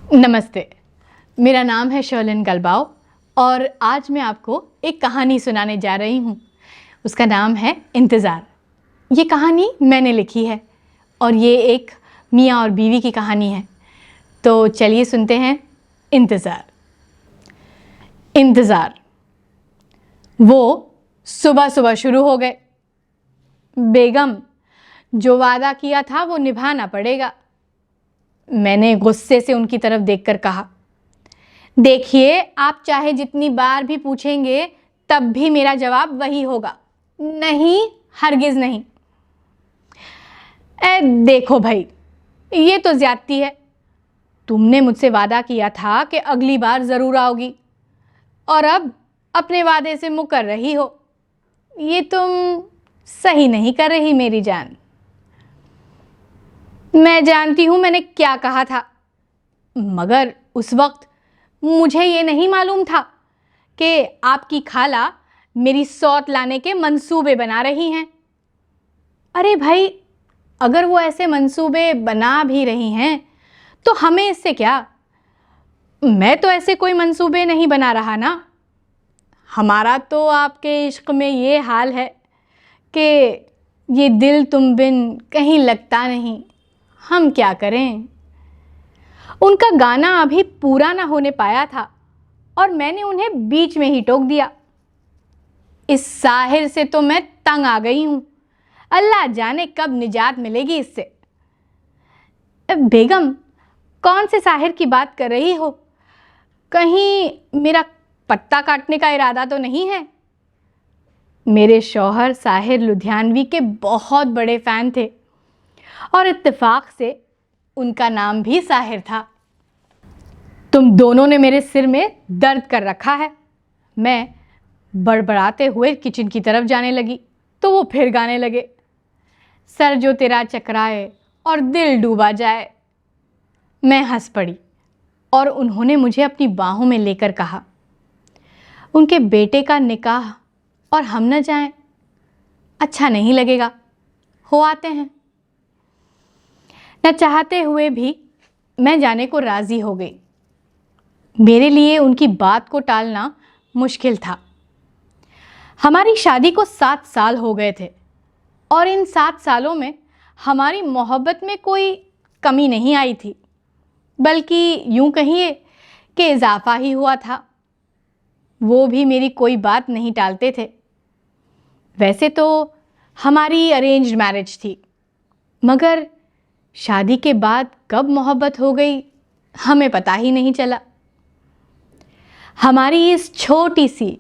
नमस्ते। मेरा नाम है शर्लिन गलबाव और आज मैं आपको एक कहानी सुनाने जा रही हूँ। उसका नाम है इंतज़ार। ये कहानी मैंने लिखी है और ये एक मियाँ और बीवी की कहानी है। तो चलिए सुनते हैं इंतज़ार। इंतज़ार। वो सुबह सुबह शुरू हो गए। बेगम, जो वादा किया था वो निभाना पड़ेगा। मैंने गुस्से से उनकी तरफ देखकर कहा, देखिए, आप चाहे जितनी बार भी पूछेंगे तब भी मेरा जवाब वही होगा, नहीं, हरगिज़ नहीं। देखो भाई, ये तो ज्यादती है। तुमने मुझसे वादा किया था कि अगली बार ज़रूर आओगी और अब अपने वादे से मुकर रही हो। ये तुम सही नहीं कर रही मेरी जान। मैं जानती हूँ मैंने क्या कहा था, मगर उस वक्त मुझे ये नहीं मालूम था कि आपकी खाला मेरी सौत लाने के मंसूबे बना रही हैं। अरे भाई, अगर वो ऐसे मंसूबे बना भी रही हैं तो हमें इससे क्या? मैं तो ऐसे कोई मंसूबे नहीं बना रहा ना। हमारा तो आपके इश्क में ये हाल है कि ये दिल तुम बिन कहीं लगता नहीं, हम क्या करें। उनका गाना अभी पूरा ना होने पाया था और मैंने उन्हें बीच में ही टोक दिया। इस साहिर से तो मैं तंग आ गई हूं, अल्लाह जाने कब निजात मिलेगी इससे। बेगम, कौन से साहिर की बात कर रही हो? कहीं मेरा पत्ता काटने का इरादा तो नहीं है? मेरे शौहर साहिर लुधियानवी के बहुत बड़े फ़ैन थे और इत्तेफाक से उनका नाम भी साहिर था। तुम दोनों ने मेरे सिर में दर्द कर रखा है। मैं बड़बड़ाते हुए किचन की तरफ जाने लगी तो वो फिर गाने लगे, सर जो तेरा चकराए और दिल डूबा जाए। मैं हंस पड़ी और उन्होंने मुझे अपनी बाहों में लेकर कहा, उनके बेटे का निकाह और हम न जाएं, अच्छा नहीं लगेगा, हो आते हैं। न चाहते हुए भी मैं जाने को राज़ी हो गई। मेरे लिए उनकी बात को टालना मुश्किल था। हमारी शादी को 7 साल हो गए थे और इन 7 सालों में हमारी मोहब्बत में कोई कमी नहीं आई थी, बल्कि यूं कहिए कि इजाफा ही हुआ था। वो भी मेरी कोई बात नहीं टालते थे। वैसे तो हमारी अरेंज्ड मैरिज थी, मगर शादी के बाद कब मोहब्बत हो गई हमें पता ही नहीं चला। हमारी इस छोटी सी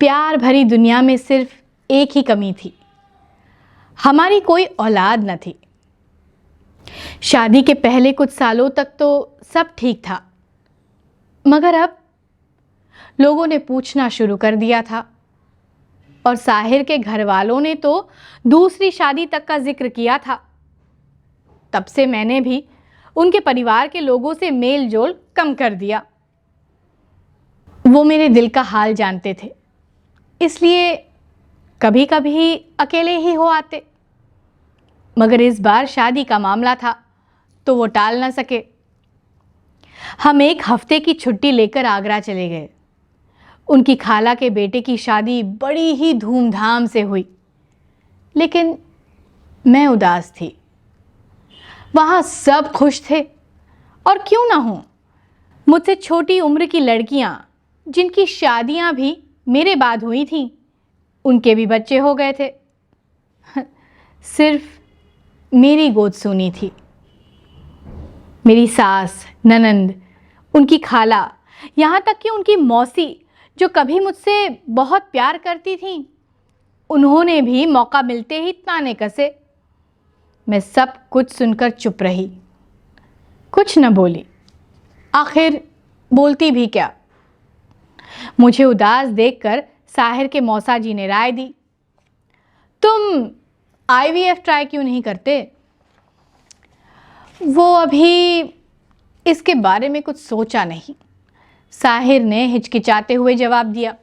प्यार भरी दुनिया में सिर्फ एक ही कमी थी, हमारी कोई औलाद न थी। शादी के पहले कुछ सालों तक तो सब ठीक था, मगर अब लोगों ने पूछना शुरू कर दिया था और साहिर के घर वालों ने तो दूसरी शादी तक का जिक्र किया था। तब से मैंने भी उनके परिवार के लोगों से मेल जोल कम कर दिया। वो मेरे दिल का हाल जानते थे, इसलिए कभी कभी अकेले ही हो आते, मगर इस बार शादी का मामला था तो वो टाल ना सके। हम 1 हफ्ते की छुट्टी लेकर आगरा चले गए। उनकी खाला के बेटे की शादी बड़ी ही धूमधाम से हुई, लेकिन मैं उदास थी। वहाँ सब खुश थे और क्यों ना हो। मुझसे छोटी उम्र की लड़कियाँ जिनकी शादियाँ भी मेरे बाद हुई थीं, उनके भी बच्चे हो गए थे। सिर्फ मेरी गोद सूनी थी। मेरी सास, ननंद, उनकी खाला, यहाँ तक कि उनकी मौसी जो कभी मुझसे बहुत प्यार करती थीं, उन्होंने भी मौका मिलते ही ताने कसे। मैं सब कुछ सुनकर चुप रही, कुछ न बोली। आखिर बोलती भी क्या। मुझे उदास देखकर साहिर के मौसा जी ने राय दी, तुम IVF ट्राई क्यों नहीं करते? वो अभी इसके बारे में कुछ सोचा नहीं, साहिर ने हिचकिचाते हुए जवाब दिया।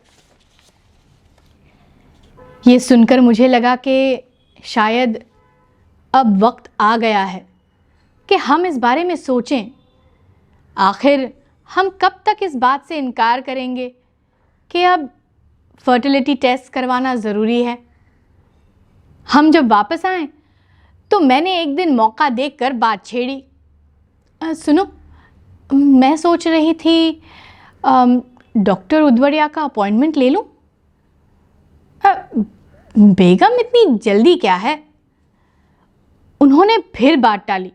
ये सुनकर मुझे लगा कि शायद अब वक्त आ गया है कि हम इस बारे में सोचें। आखिर हम कब तक इस बात से इनकार करेंगे कि अब फर्टिलिटी टेस्ट करवाना ज़रूरी है। हम जब वापस आए तो मैंने एक दिन मौका देखकर बात छेड़ी। सुनो, मैं सोच रही थी डॉक्टर उदवड़िया का अपॉइंटमेंट ले लूं। बेगम, इतनी जल्दी क्या है? उन्होंने फिर बात टाली।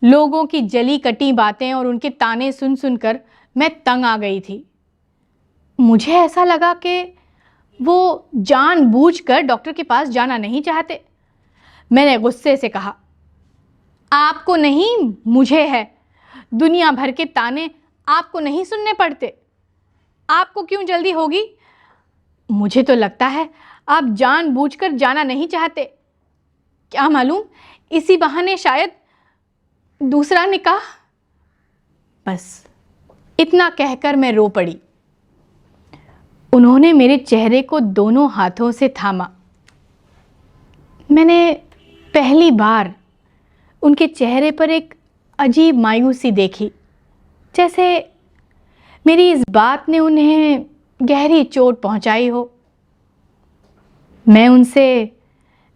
लोगों की जली कटी बातें और उनके ताने सुन सुनकर मैं तंग आ गई थी। मुझे ऐसा लगा कि वो जानबूझकर डॉक्टर के पास जाना नहीं चाहते। मैंने गुस्से से कहा, आपको नहीं, मुझे है। दुनिया भर के ताने आपको नहीं सुनने पड़ते। आपको क्यों जल्दी होगी? मुझे तो लगता है आप जानबूझकर जाना नहीं चाहते। क्या मालूम, इसी बहाने शायद दूसरा निकाह। बस इतना कहकर मैं रो पड़ी। उन्होंने मेरे चेहरे को दोनों हाथों से थामा। मैंने पहली बार उनके चेहरे पर एक अजीब मायूसी देखी, जैसे मेरी इस बात ने उन्हें गहरी चोट पहुंचाई हो। मैं उनसे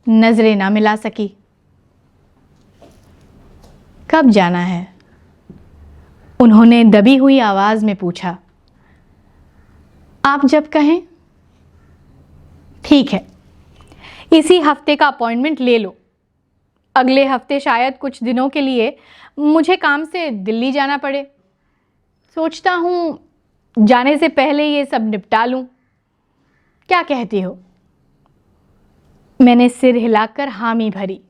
नजरें ना मिला सकी। कब जाना है? उन्होंने दबी हुई आवाज में पूछा। आप जब कहें। ठीक है, इसी हफ्ते का अपॉइंटमेंट ले लो। अगले हफ्ते शायद कुछ दिनों के लिए मुझे काम से दिल्ली जाना पड़े। सोचता हूं जाने से पहले ये सब निपटा लूं। क्या कहती हो? मैंने सिर हिलाकर हामी भरी।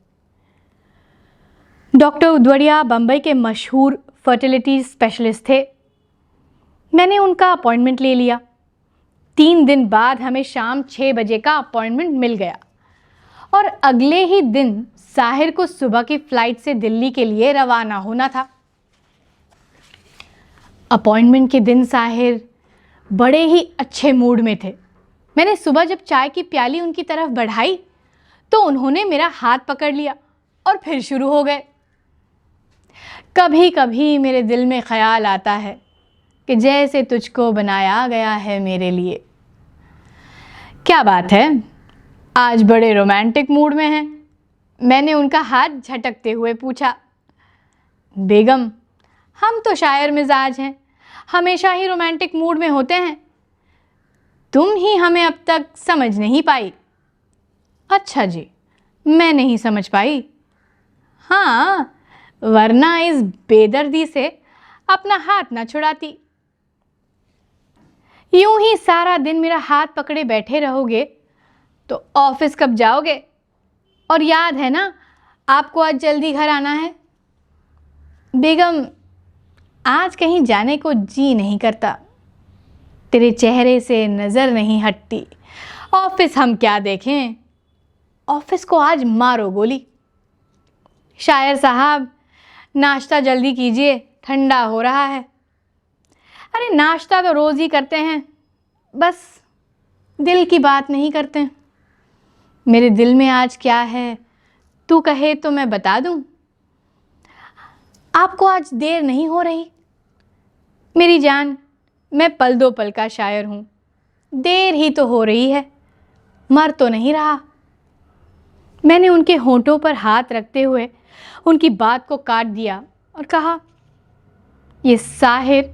डॉक्टर उदवड़िया बंबई के मशहूर फर्टिलिटी स्पेशलिस्ट थे। मैंने उनका अपॉइंटमेंट ले लिया। 3 दिन बाद हमें शाम 6 बजे का अपॉइंटमेंट मिल गया और अगले ही दिन साहिर को सुबह की फ्लाइट से दिल्ली के लिए रवाना होना था। अपॉइंटमेंट के दिन साहिर बड़े ही अच्छे मूड में थे। मैंने सुबह जब चाय की प्याली उनकी तरफ बढ़ाई तो उन्होंने मेरा हाथ पकड़ लिया और फिर शुरू हो गए। कभी कभी मेरे दिल में ख्याल आता है कि जैसे तुझको बनाया गया है मेरे लिए। क्या बात है, आज बड़े रोमांटिक मूड में हैं? मैंने उनका हाथ झटकते हुए पूछा। बेगम, हम तो शायर मिजाज हैं, हमेशा ही रोमांटिक मूड में होते हैं। तुम ही हमें अब तक समझ नहीं पाई। अच्छा जी, मैं नहीं समझ पाई। हाँ, वरना इस बेदर्दी से अपना हाथ ना छुड़ाती। यूं ही सारा दिन मेरा हाथ पकड़े बैठे रहोगे तो ऑफिस कब जाओगे? और याद है ना, आपको आज जल्दी घर आना है। बेगम, आज कहीं जाने को जी नहीं करता। तेरे चेहरे से नज़र नहीं हटती। ऑफिस हम क्या देखें, ऑफिस को आज मारो गोली। शायर साहब, नाश्ता जल्दी कीजिए, ठंडा हो रहा है। अरे नाश्ता तो रोज़ ही करते हैं, बस दिल की बात नहीं करते। मेरे दिल में आज क्या है तू कहे तो मैं बता दूं। आपको आज देर नहीं हो रही? मेरी जान, मैं पल दो पल का शायर हूं। देर ही तो हो रही है, मर तो नहीं रहा। मैंने उनके होंठों पर हाथ रखते हुए उनकी बात को काट दिया और कहा, ये साहिर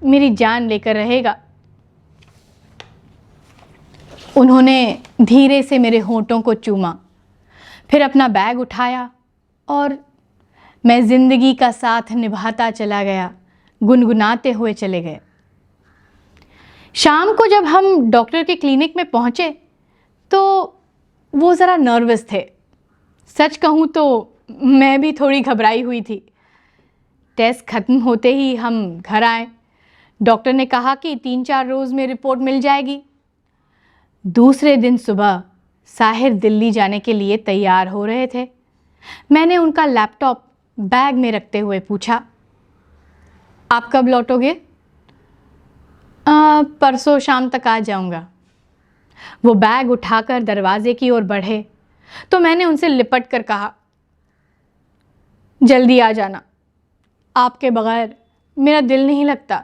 मेरी जान लेकर रहेगा। उन्होंने धीरे से मेरे होंठों को चूमा, फिर अपना बैग उठाया और मैं जिंदगी का साथ निभाता चला गया, गुनगुनाते हुए चले गए। शाम को जब हम डॉक्टर के क्लिनिक में पहुंचे तो वो ज़रा नर्वस थे। सच कहूँ तो मैं भी थोड़ी घबराई हुई थी। टेस्ट ख़त्म होते ही हम घर आए। डॉक्टर ने कहा कि 3-4 रोज़ में रिपोर्ट मिल जाएगी। दूसरे दिन सुबह साहिर दिल्ली जाने के लिए तैयार हो रहे थे। मैंने उनका लैपटॉप बैग में रखते हुए पूछा, आप कब लौटोगे? परसों शाम तक आ जाऊंगा। वो बैग उठाकर दरवाजे की ओर बढ़े तो मैंने उनसे लिपट कर कहा, जल्दी आ जाना, आपके बगैर मेरा दिल नहीं लगता।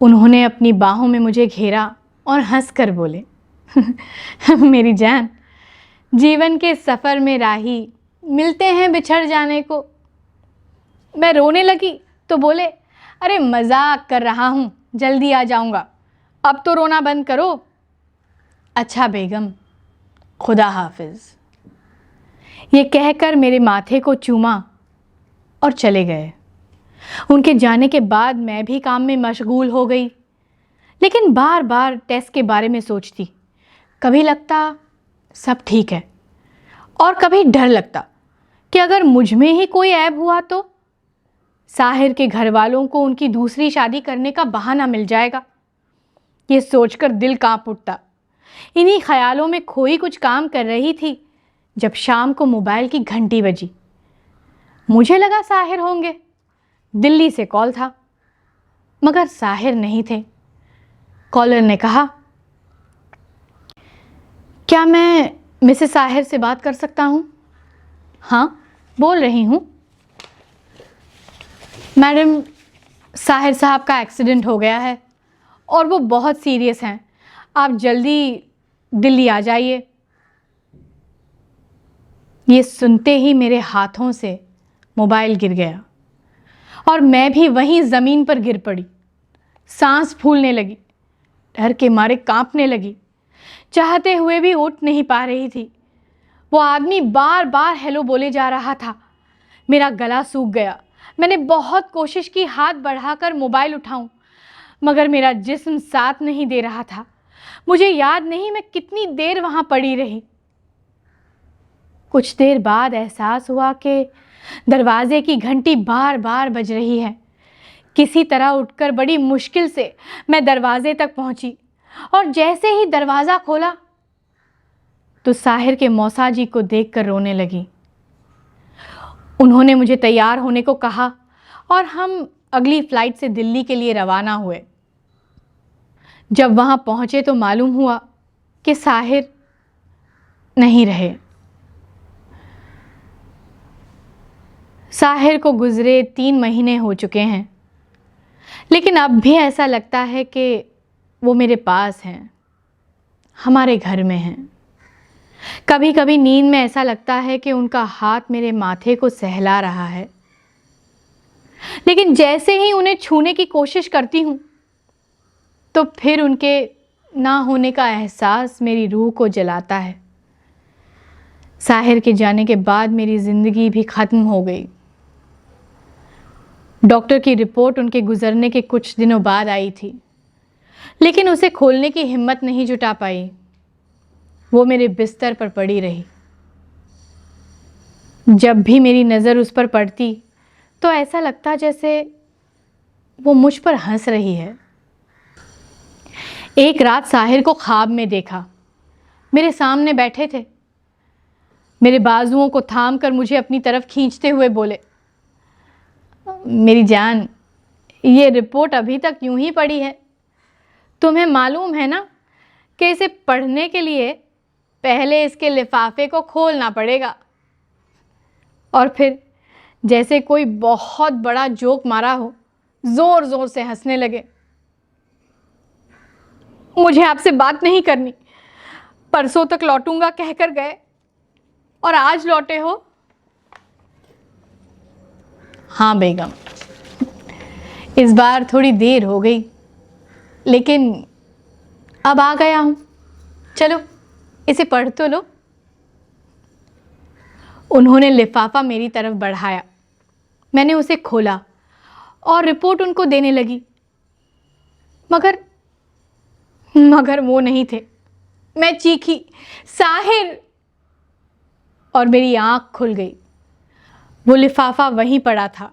उन्होंने अपनी बाहों में मुझे घेरा और हंसकर बोले, मेरी जान, जीवन के सफ़र में राही मिलते हैं बिछड़ जाने को। मैं रोने लगी तो बोले, अरे मजाक कर रहा हूँ, जल्दी आ जाऊँगा, अब तो रोना बंद करो। अच्छा बेगम, खुदा हाफिज़। ये कहकर मेरे माथे को चूमा और चले गए। उनके जाने के बाद मैं भी काम में मशगूल हो गई, लेकिन बार बार टेस्ट के बारे में सोचती। कभी लगता सब ठीक है और कभी डर लगता कि अगर मुझ में ही कोई ऐब हुआ तो साहिर के घर वालों को उनकी दूसरी शादी करने का बहाना मिल जाएगा। ये सोचकर दिल कांप उठता। इन्हीं ख्यालों में खोई कुछ काम कर रही थी जब शाम को मोबाइल की घंटी बजी। मुझे लगा साहिर होंगे। दिल्ली से कॉल था, मगर साहिर नहीं थे। कॉलर ने कहा, क्या मैं मिसेस साहिर से बात कर सकता हूँ? हाँ, बोल रही हूँ। मैडम, साहिर साहब का एक्सीडेंट हो गया है और वो बहुत सीरियस हैं। आप जल्दी दिल्ली आ जाइए। ये सुनते ही मेरे हाथों से मोबाइल गिर गया और मैं भी वहीं ज़मीन पर गिर पड़ी। सांस फूलने लगी, डर के मारे कांपने लगी, चाहते हुए भी उठ नहीं पा रही थी। वो आदमी बार बार हेलो बोले जा रहा था। मेरा गला सूख गया। मैंने बहुत कोशिश की हाथ बढ़ाकर मोबाइल उठाऊं, मगर मेरा जिस्म साथ नहीं दे रहा था। मुझे याद नहीं मैं कितनी देर वहां पड़ी रही। कुछ देर बाद एहसास हुआ कि दरवाजे की घंटी बार बार बज रही है। किसी तरह उठकर बड़ी मुश्किल से मैं दरवाजे तक पहुंची और जैसे ही दरवाज़ा खोला तो साहिर के मौसा जी को देखकर रोने लगी। उन्होंने मुझे तैयार होने को कहा और हम अगली फ़्लाइट से दिल्ली के लिए रवाना हुए। जब वहाँ पहुँचे तो मालूम हुआ कि साहिर नहीं रहे। साहिर को गुज़रे 3 महीने हो चुके हैं, लेकिन अब भी ऐसा लगता है कि वो मेरे पास हैं, हमारे घर में हैं। कभी कभी नींद में ऐसा लगता है कि उनका हाथ मेरे माथे को सहला रहा है, लेकिन जैसे ही उन्हें छूने की कोशिश करती हूँ तो फिर उनके ना होने का एहसास मेरी रूह को जलाता है। साहिर के जाने के बाद मेरी ज़िंदगी भी ख़त्म हो गई। डॉक्टर की रिपोर्ट उनके गुजरने के कुछ दिनों बाद आई थी, लेकिन उसे खोलने की हिम्मत नहीं जुटा पाई। वो मेरे बिस्तर पर पड़ी रही। जब भी मेरी नज़र उस पर पड़ती तो ऐसा लगता जैसे वो मुझ पर हंस रही है। एक रात साहिर को ख्वाब में देखा। मेरे सामने बैठे थे, मेरे बाजुओं को थाम कर मुझे अपनी तरफ खींचते हुए बोले, मेरी जान, ये रिपोर्ट अभी तक यूं ही पड़ी है। तुम्हें मालूम है ना कि इसे पढ़ने के लिए पहले इसके लिफाफे को खोलना पड़ेगा। और फिर जैसे कोई बहुत बड़ा जोक मारा हो, ज़ोर ज़ोर से हंसने लगे। मुझे आपसे बात नहीं करनी, परसों तक लौटूंगा कहकर गए और आज लौटे हो। हाँ बेगम, इस बार थोड़ी देर हो गई, लेकिन अब आ गया हूँ। चलो इसे पढ़ तो लो। उन्होंने लिफाफा मेरी तरफ बढ़ाया। मैंने उसे खोला और रिपोर्ट उनको देने लगी, मगर वो नहीं थे। मैं चीखी, साहिर, और मेरी आंख खुल गई। वो लिफाफा वहीं पड़ा था।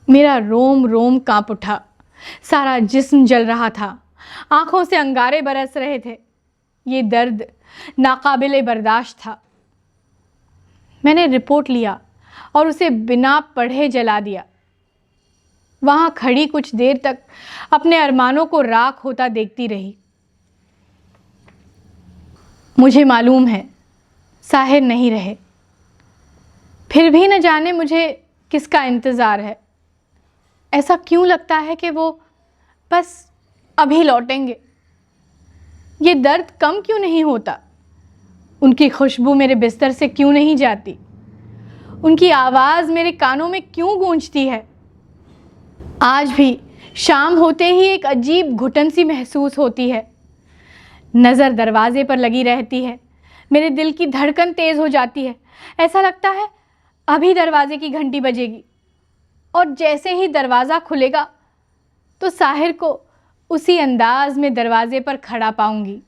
मेरा रोम रोम कांप उठा, सारा जिस्म जल रहा था, आंखों से अंगारे बरस रहे थे। ये दर्द नाकाबिले बर्दाश्त था। मैंने रिपोर्ट लिया और उसे बिना पढ़े जला दिया। वहाँ खड़ी कुछ देर तक अपने अरमानों को राख होता देखती रही। मुझे मालूम है साहिर नहीं रहे, फिर भी न जाने मुझे किसका इंतज़ार है। ऐसा क्यों लगता है कि वो बस अभी लौटेंगे? ये दर्द कम क्यों नहीं होता? उनकी खुशबू मेरे बिस्तर से क्यों नहीं जाती? उनकी आवाज़ मेरे कानों में क्यों गूंजती है? आज भी शाम होते ही एक अजीब घुटन सी महसूस होती है। नज़र दरवाजे पर लगी रहती है। मेरे दिल की धड़कन तेज़ हो जाती है। ऐसा लगता है अभी दरवाजे की घंटी बजेगी और जैसे ही दरवाज़ा खुलेगा तो साहिर को उसी अंदाज में दरवाजे पर खड़ा पाऊंगी।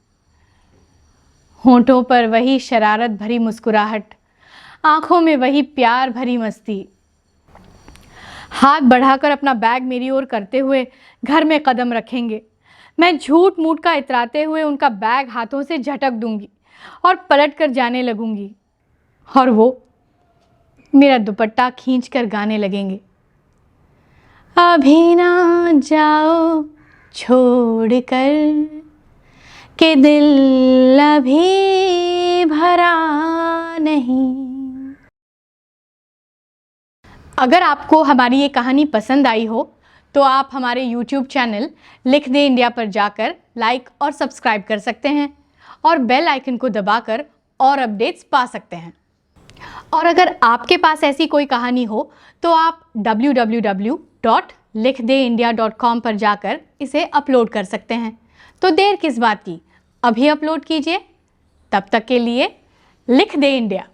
होंठों पर वही शरारत भरी मुस्कुराहट, आंखों में वही प्यार भरी मस्ती। हाथ बढ़ाकर अपना बैग मेरी ओर करते हुए घर में कदम रखेंगे। मैं झूठ मूठ का इतराते हुए उनका बैग हाथों से झटक दूंगी और पलट कर जाने लगूंगी, और वो मेरा दुपट्टा खींच कर गाने लगेंगे। अभी ना जाओ छोड़ कर के दिल अभी भरा नहीं। अगर आपको हमारी ये कहानी पसंद आई हो तो आप हमारे YouTube चैनल लिख दे इंडिया पर जाकर लाइक और सब्सक्राइब कर सकते हैं और बेल आइकन को दबाकर और अपडेट्स पा सकते हैं। और अगर आपके पास ऐसी कोई कहानी हो तो आप www.likhdeindia.com पर जाकर इसे अपलोड कर सकते हैं। तो देर किस बात की, अभी अपलोड कीजिए। तब तक के लिए लिख दे इंडिया।